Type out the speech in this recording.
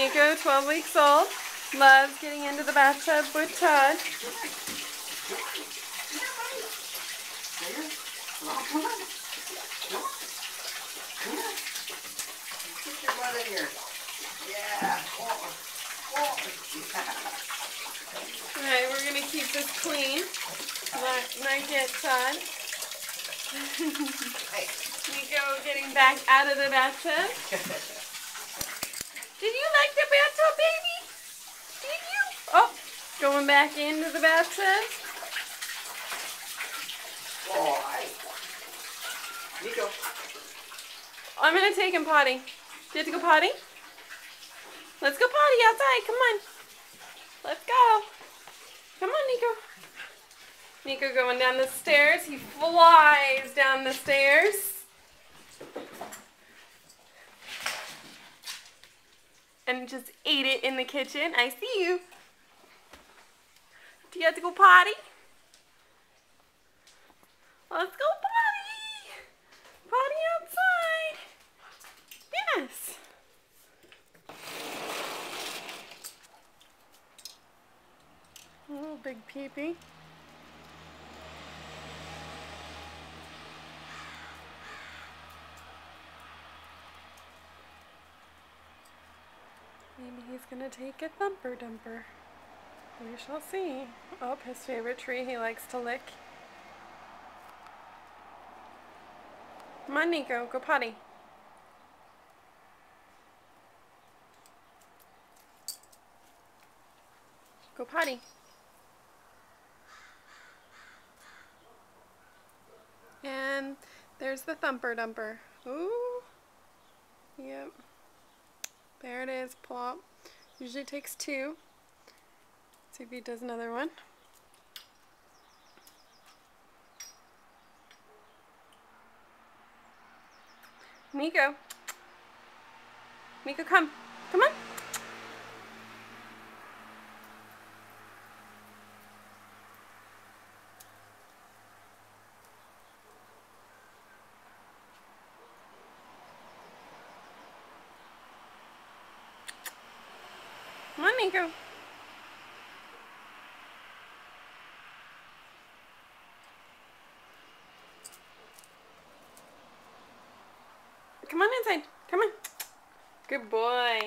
Nico, 12 weeks old, loves getting into the bathtub with Todd. Get your butt in here. Yeah. Alright, we're going to keep this clean. Not get Todd. Nico getting back out of the bathtub. Did you like the bathtub, baby? Did you? Oh, going back into the bathtub. Oh, hi. Nico. I'm going to take him potty. Do you have to go potty? Let's go potty outside. Come on. Let's go. Come on, Nico. Nico going down the stairs. He flies down the stairs. And just ate it in the kitchen. I see you. Do you have to go potty? Let's go potty. Potty outside. Yes. Oh, big pee-pee. Maybe he's gonna take a thumper dumper. We shall see. Oh, his favorite tree he likes to lick. Come on, Nico, go potty. Go potty. And there's the thumper dumper. Ooh. Yep. There it is, plop. Usually takes two. Let's see if he does another one. Nico. Nico, come. Come on. Come on, Nico. Come on inside. Come on. Good boy.